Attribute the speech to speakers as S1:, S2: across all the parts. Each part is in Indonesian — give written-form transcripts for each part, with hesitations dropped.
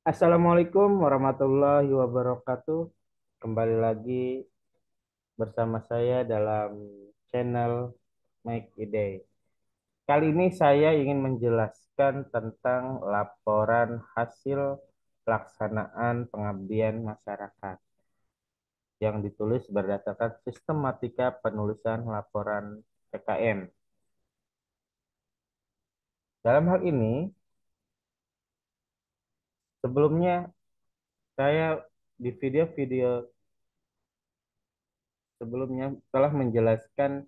S1: Assalamualaikum warahmatullahi wabarakatuh. Kembali lagi bersama saya dalam channel Make a Day. Kali ini saya ingin menjelaskan tentang laporan hasil pelaksanaan pengabdian masyarakat yang ditulis berdasarkan sistematika penulisan laporan PKM. Dalam hal ini, sebelumnya saya di video-video sebelumnya telah menjelaskan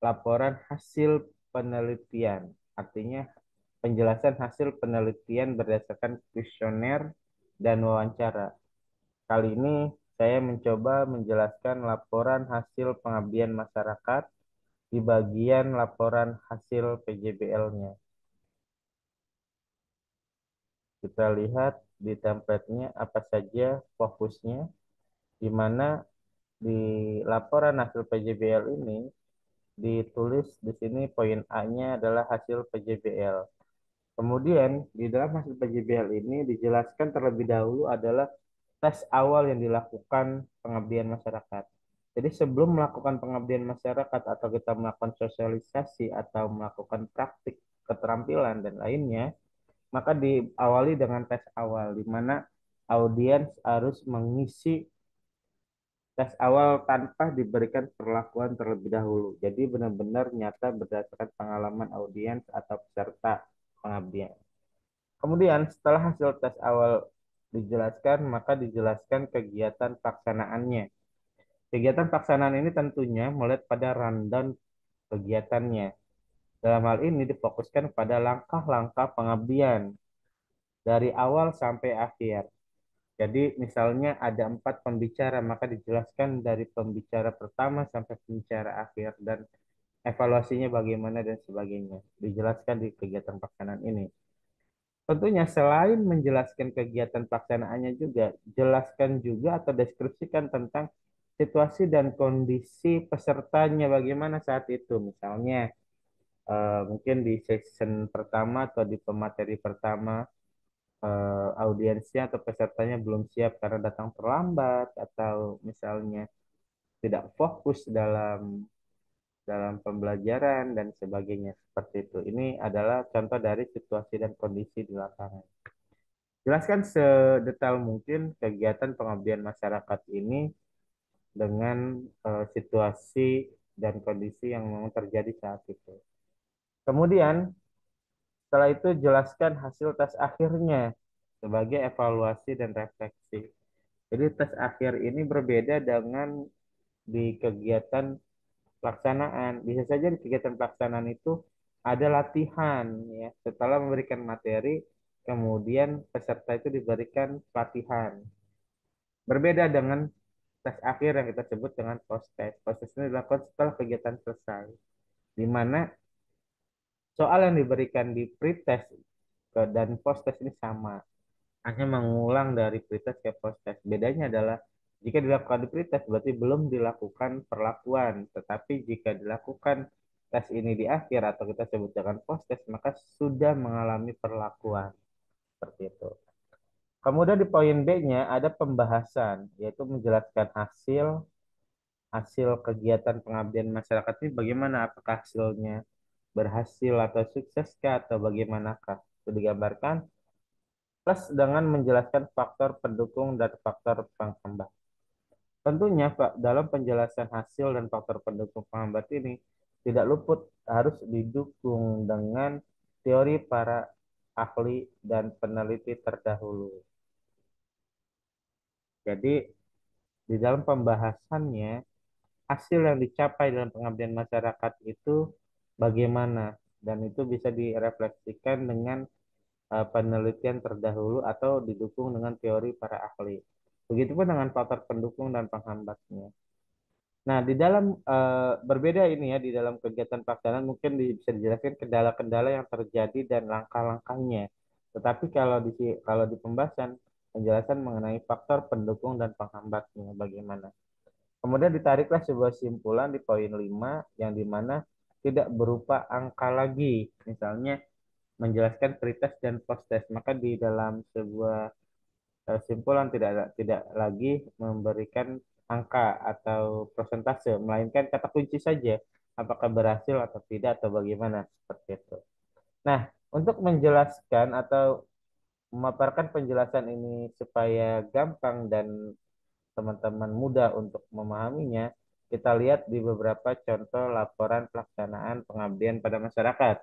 S1: laporan hasil penelitian. Artinya penjelasan hasil penelitian berdasarkan kuesioner dan wawancara. Kali ini saya mencoba menjelaskan laporan hasil pengabdian masyarakat di bagian laporan hasil PJBL-nya. Kita lihat di template-nya apa saja fokusnya, di mana di laporan hasil PJBL ini ditulis di sini poin A-nya adalah hasil PJBL. Kemudian di dalam hasil PJBL ini dijelaskan terlebih dahulu adalah tes awal yang dilakukan pengabdian masyarakat. Jadi sebelum melakukan pengabdian masyarakat atau kita melakukan sosialisasi atau melakukan praktik keterampilan dan lainnya, maka diawali dengan tes awal di mana audiens harus mengisi tes awal tanpa diberikan perlakuan terlebih dahulu. Jadi benar-benar nyata berdasarkan pengalaman audiens atau peserta pengabdian. Kemudian setelah hasil tes awal dijelaskan, maka dijelaskan kegiatan pelaksanaannya. Kegiatan pelaksanaan ini tentunya melihat pada rundown kegiatannya. Dalam hal ini difokuskan pada langkah-langkah pengabdian dari awal sampai akhir. Jadi misalnya ada 4 pembicara, maka dijelaskan dari pembicara pertama sampai pembicara akhir dan evaluasinya bagaimana dan sebagainya. Dijelaskan di kegiatan pelaksanaan ini. Tentunya selain menjelaskan kegiatan pelaksanaannya juga, jelaskan juga atau deskripsikan tentang situasi dan kondisi pesertanya bagaimana saat itu. Misalnya mungkin di season pertama atau di pemateri pertama audiensnya atau pesertanya belum siap karena datang terlambat atau misalnya tidak fokus dalam dalam pembelajaran dan sebagainya seperti itu. Ini adalah contoh dari situasi dan kondisi di lapangan. Jelaskan sedetail mungkin kegiatan pengabdian masyarakat ini dengan situasi dan kondisi yang memang terjadi saat itu. Kemudian, setelah itu jelaskan hasil tes akhirnya sebagai evaluasi dan refleksi. Jadi tes akhir ini berbeda dengan di kegiatan pelaksanaan. Bisa saja di kegiatan pelaksanaan itu ada latihan ya. Setelah memberikan materi, kemudian peserta itu diberikan pelatihan. Berbeda dengan tes akhir yang kita sebut dengan post test. Post test ini dilakukan setelah kegiatan selesai, di mana soal yang diberikan di pre-test dan post test ini sama, hanya mengulang dari pre-test ke post test. Bedanya adalah jika dilakukan di pre-test berarti belum dilakukan perlakuan, tetapi jika dilakukan tes ini di akhir atau kita sebut dengan post test maka sudah mengalami perlakuan seperti itu. Kemudian di poin B-nya ada pembahasan, yaitu menjelaskan hasil hasil kegiatan pengabdian masyarakat ini bagaimana, apakah hasilnya berhasil atau sukses atau bagaimanakah itu digambarkan plus dengan menjelaskan faktor pendukung dan faktor penghambat. Tentunya Pak, dalam penjelasan hasil dan faktor pendukung penghambat ini tidak luput harus didukung dengan teori para ahli dan peneliti terdahulu. Jadi di dalam pembahasannya hasil yang dicapai dalam pengabdian masyarakat itu bagaimana dan itu bisa direfleksikan dengan penelitian terdahulu atau didukung dengan teori para ahli. Begitupun dengan faktor pendukung dan penghambatnya. Nah, di dalam berbeda ini ya di dalam kegiatan pelaksanaan mungkin bisa dijelaskan kendala-kendala yang terjadi dan langkah-langkahnya. Tetapi kalau di pembahasan penjelasan mengenai faktor pendukung dan penghambatnya bagaimana. Kemudian ditariklah sebuah simpulan di poin 5 yang dimana tidak berupa angka lagi. Misalnya menjelaskan pretest dan posttest. Maka di dalam sebuah simpulan tidak lagi memberikan angka atau persentase, melainkan kata kunci saja, apakah berhasil atau tidak atau bagaimana seperti itu. Nah, untuk menjelaskan atau memaparkan penjelasan ini supaya gampang dan teman-teman mudah untuk memahaminya, kita lihat di beberapa contoh laporan pelaksanaan pengabdian pada masyarakat.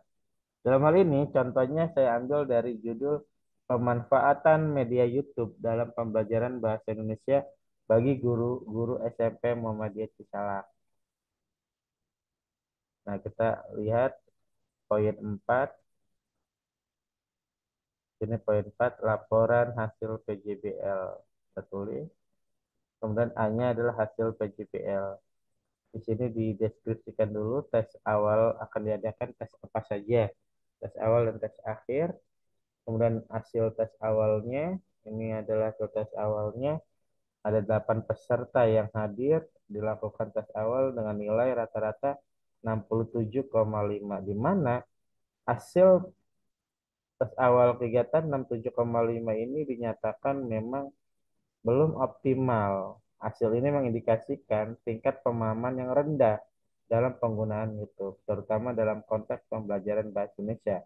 S1: Dalam hal ini, contohnya saya ambil dari judul pemanfaatan media YouTube dalam pembelajaran bahasa Indonesia bagi guru-guru SMP Muhammadiyah Cisalak. Nah, kita lihat poin 4. Ini poin 4, laporan hasil PJBL. Kita tulis. Kemudian A-nya adalah hasil PJBL. Di sini dideskripsikan dulu tes awal akan diadakan tes apa saja. Tes awal dan tes akhir. Kemudian hasil tes awalnya, ini adalah hasil tes awalnya. Ada 8 peserta yang hadir, dilakukan tes awal dengan nilai rata-rata 67,5, di mana hasil tes awal kegiatan 67,5 ini dinyatakan memang belum optimal. Hasil ini mengindikasikan tingkat pemahaman yang rendah dalam penggunaan YouTube, terutama dalam konteks pembelajaran bahasa Indonesia.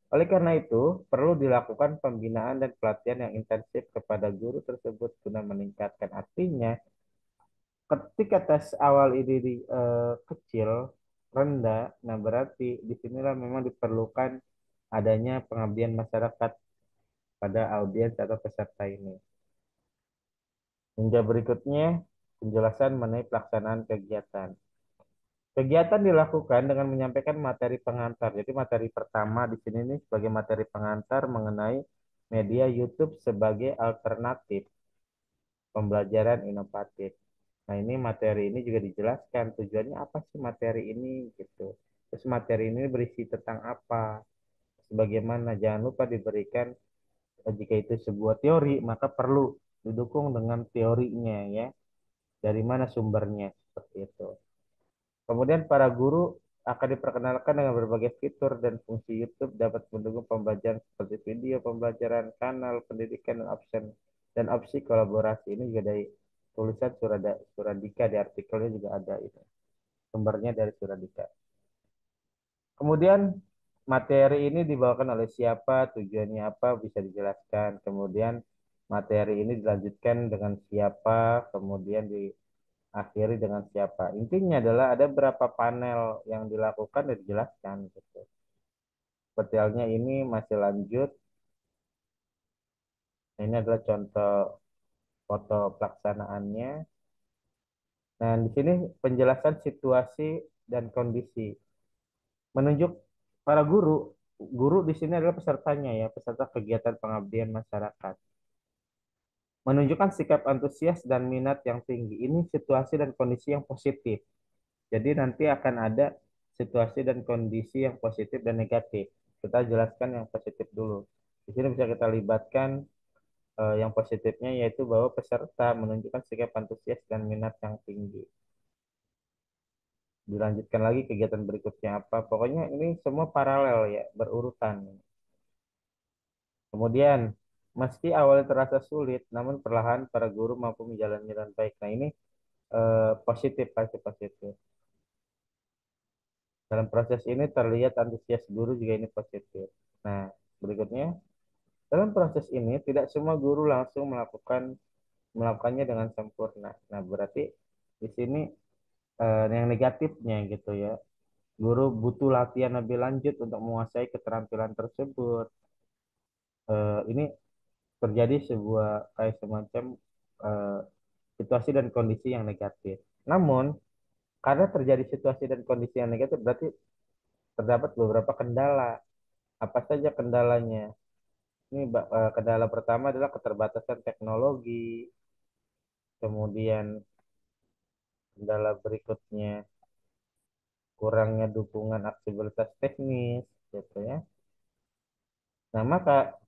S1: Oleh karena itu, perlu dilakukan pembinaan dan pelatihan yang intensif kepada guru tersebut guna meningkatkan. Artinya, ketika tes awal ini kecil, rendah, nah berarti disinilah memang diperlukan adanya pengabdian masyarakat pada audiens atau peserta ini. Hingga berikutnya, penjelasan mengenai pelaksanaan kegiatan. Kegiatan dilakukan dengan menyampaikan materi pengantar. Jadi materi pertama di sini nih sebagai materi pengantar mengenai media YouTube sebagai alternatif pembelajaran inovatif. Nah, ini materi ini juga dijelaskan tujuannya apa sih materi ini gitu. Terus materi ini berisi tentang apa? Sebagaimana jangan lupa diberikan jika itu sebuah teori maka perlu didukung dengan teorinya ya. Dari mana sumbernya seperti itu. Kemudian para guru akan diperkenalkan dengan berbagai fitur dan fungsi YouTube dapat mendukung pembelajaran seperti video pembelajaran, kanal pendidikan dan opsi kolaborasi. Ini juga dari tulisan Suradika di artikelnya juga ada itu. Sumbernya dari Suradika. Kemudian materi ini dibawakan oleh siapa, tujuannya apa bisa dijelaskan. Kemudian materi ini dilanjutkan dengan siapa, kemudian diakhiri dengan siapa. Intinya adalah ada beberapa panel yang dilakukan dan dijelaskan gitu. Seperti halnya ini masih lanjut. Ini adalah contoh foto pelaksanaannya. Nah, di sini penjelasan situasi dan kondisi. Menunjuk para guru, guru di sini adalah pesertanya ya, peserta kegiatan pengabdian masyarakat. Menunjukkan sikap antusias dan minat yang tinggi. Ini situasi dan kondisi yang positif. Jadi nanti akan ada situasi dan kondisi yang positif dan negatif. Kita jelaskan yang positif dulu. Di sini bisa kita libatkan yang positifnya yaitu bahwa peserta menunjukkan sikap antusias dan minat yang tinggi. Dilanjutkan lagi kegiatan berikutnya apa. Pokoknya ini semua paralel ya, berurutan. Kemudian, meski awalnya terasa sulit, namun perlahan para guru mampu menjalani dengan baik. Nah ini positif, pasti positif. Dalam proses ini terlihat antusias guru juga ini positif. Nah, berikutnya, dalam proses ini tidak semua guru langsung melakukannya dengan sempurna. Nah, berarti di sini yang negatifnya gitu ya. Guru butuh latihan lebih lanjut untuk menguasai keterampilan tersebut. Ini terjadi sebuah kayak semacam eh, situasi dan kondisi yang negatif. Namun, karena terjadi situasi dan kondisi yang negatif, berarti terdapat beberapa kendala. Apa saja kendalanya? Ini kendala pertama adalah keterbatasan teknologi, kemudian kendala berikutnya kurangnya dukungan aksesibilitas teknis, gitu ya. Nah, maka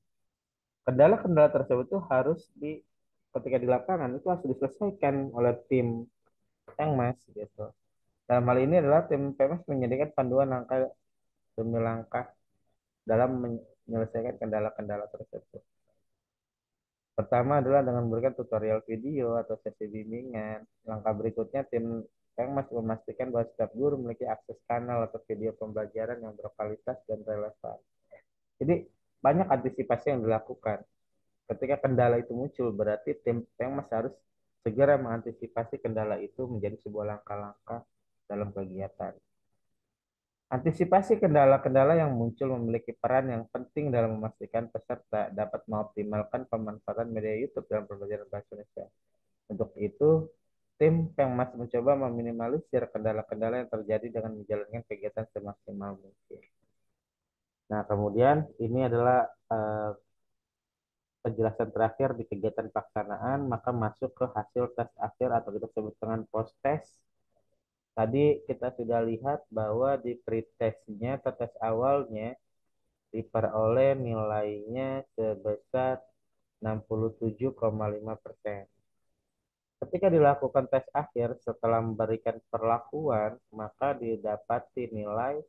S1: kendala-kendala tersebut itu harus ketika di lapangan itu harus diselesaikan oleh tim Pengmas gitu. Dalam hal ini adalah tim PMS menyediakan panduan langkah demi langkah dalam menyelesaikan kendala-kendala tersebut. Pertama adalah dengan memberikan tutorial video atau sesi bimbingan. Langkah berikutnya, tim Pengmas memastikan bahwa setiap guru memiliki akses kanal atau video pembelajaran yang berkualitas dan relevan. Jadi banyak antisipasi yang dilakukan. Ketika kendala itu muncul, berarti tim Pengmas harus segera mengantisipasi kendala itu menjadi sebuah langkah-langkah dalam kegiatan. Antisipasi kendala-kendala yang muncul memiliki peran yang penting dalam memastikan peserta dapat mengoptimalkan pemanfaatan media YouTube dalam pembelajaran bahasa Indonesia. Untuk itu, tim Pengmas mencoba meminimalisir kendala-kendala yang terjadi dengan menjalankan kegiatan semaksimal mungkin. Nah, kemudian ini adalah penjelasan terakhir di kegiatan pelaksanaan, maka masuk ke hasil tes akhir atau kita sebut dengan post test. Tadi kita sudah lihat bahwa di pretestnya atau tes awalnya diperoleh nilainya sebesar 67,5%. Ketika dilakukan tes akhir setelah memberikan perlakuan, maka didapati nilai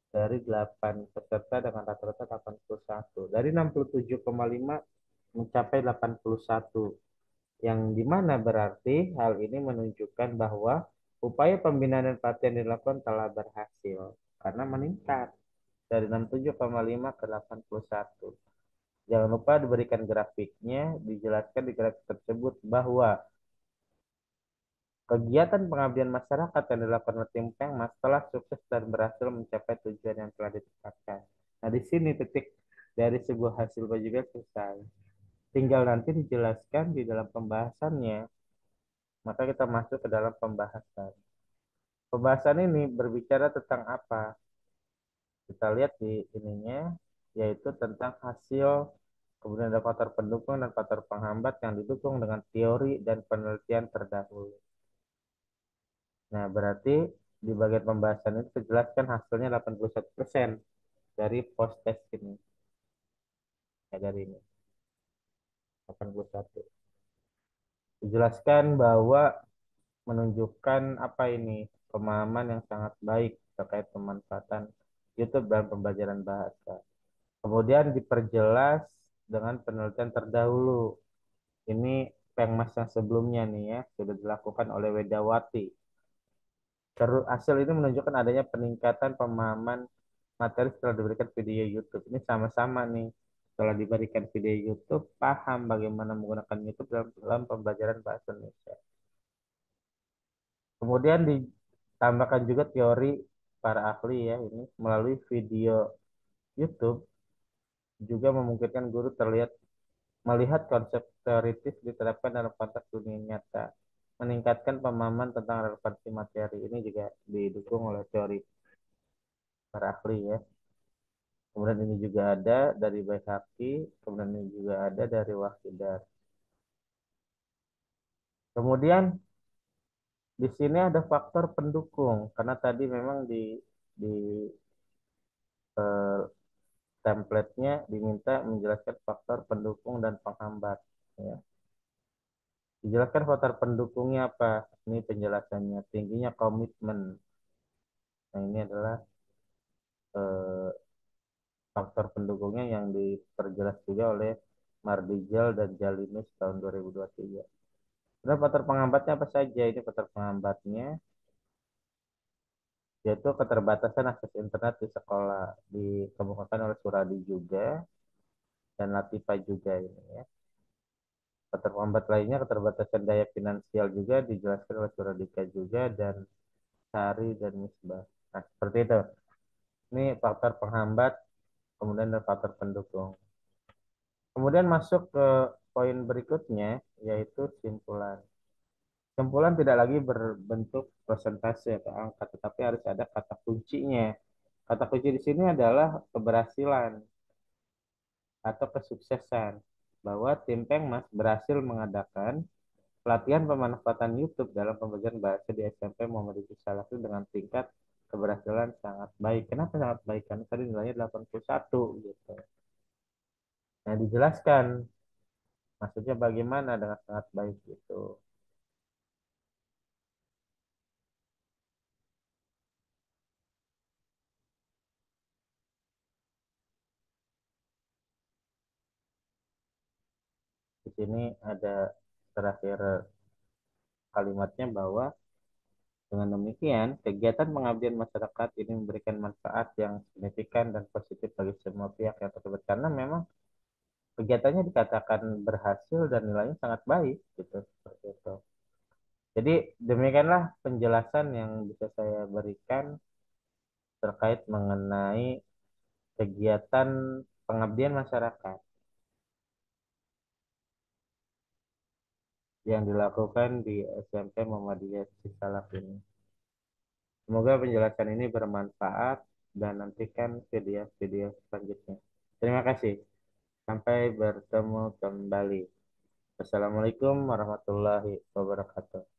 S1: dari 8 peserta dengan rata-rata 81. Dari 67,5 mencapai 81, yang dimana berarti hal ini menunjukkan bahwa upaya pembinaan dan pelatihan dilakukan telah berhasil karena meningkat dari 67,5 ke 81. Jangan lupa diberikan grafiknya, dijelaskan di grafik tersebut bahwa kegiatan pengabdian masyarakat yang dilakukan oleh tim Pengmas telah sukses dan berhasil mencapai tujuan yang telah ditetapkan. Nah, di sini titik dari sebuah hasil juga selesai. Tinggal nanti dijelaskan di dalam pembahasannya, maka kita masuk ke dalam pembahasan. Pembahasan ini berbicara tentang apa? Kita lihat di ininya, yaitu tentang hasil, kemudian ada faktor pendukung dan faktor penghambat yang didukung dengan teori dan penelitian terdahulu. Nah, berarti di bagian pembahasan itu dijelaskan hasilnya 81% dari post test ini. Ya, dari ini, 81. Dijelaskan bahwa menunjukkan apa ini, pemahaman yang sangat baik terkait pemanfaatan YouTube dalam pembelajaran bahasa. Kemudian diperjelas dengan penelitian terdahulu. Ini Pengmas yang sebelumnya nih ya, sudah dilakukan oleh Wedawati. Terus hasil ini menunjukkan adanya peningkatan pemahaman materi setelah diberikan video YouTube. Ini sama-sama nih. Setelah diberikan video YouTube, paham bagaimana menggunakan YouTube dalam pembelajaran bahasa Indonesia. Kemudian ditambahkan juga teori para ahli ya ini melalui video YouTube juga memungkinkan guru terlihat melihat konsep teoritis diterapkan dalam konteks dunia nyata, meningkatkan pemahaman tentang relevansi materi. Ini juga didukung oleh teori para ahli ya. Kemudian ini juga ada dari Baihaqi, kemudian ini juga ada dari Wahidar. Kemudian di sini ada faktor pendukung karena tadi memang di eh, template-nya diminta menjelaskan faktor pendukung dan penghambat. Ya. Dijelaskan faktor pendukungnya apa? Ini penjelasannya. Tingginya komitmen. Nah, ini adalah eh, faktor pendukungnya yang diperjelas juga oleh Mardijal dan Jalinus tahun 2023. Kemudian faktor penghambatnya apa saja? Ini faktor penghambatnya yaitu keterbatasan akses internet di sekolah. Dikemukakan oleh Suradi juga dan Latifa juga ini ya. Faktor penghambat lainnya keterbatasan daya finansial juga dijelaskan oleh Suradika juga dan Sari dan Misbah. Nah, seperti itu. Ini faktor penghambat, kemudian ada faktor pendukung. Kemudian masuk ke poin berikutnya, yaitu simpulan. Simpulan tidak lagi berbentuk persentase atau angka, tetapi harus ada kata kuncinya. Kata kunci di sini adalah keberhasilan atau kesuksesan. Bahwa tim Pengmas berhasil mengadakan pelatihan pemanfaatan YouTube dalam pembelajaran bahasa di SMP Muhammad Idris Salafi dengan tingkat keberhasilan sangat baik. Kenapa sangat baik? Karena tadi nilainya 81 gitu. Nah, dijelaskan maksudnya bagaimana dengan sangat baik gitu. sini ada terakhir kalimatnya bahwa dengan demikian, kegiatan pengabdian masyarakat ini memberikan manfaat yang signifikan dan positif bagi semua pihak yang terlibat karena memang kegiatannya dikatakan berhasil dan nilainya sangat baik gitu seperti itu. Jadi demikianlah penjelasan yang bisa saya berikan terkait mengenai kegiatan pengabdian masyarakat yang dilakukan di SMP Muhammadiyah Cisalak ini. Semoga penjelasan ini bermanfaat dan nantikan video-video selanjutnya. Terima kasih. Sampai bertemu kembali. Wassalamualaikum warahmatullahi wabarakatuh.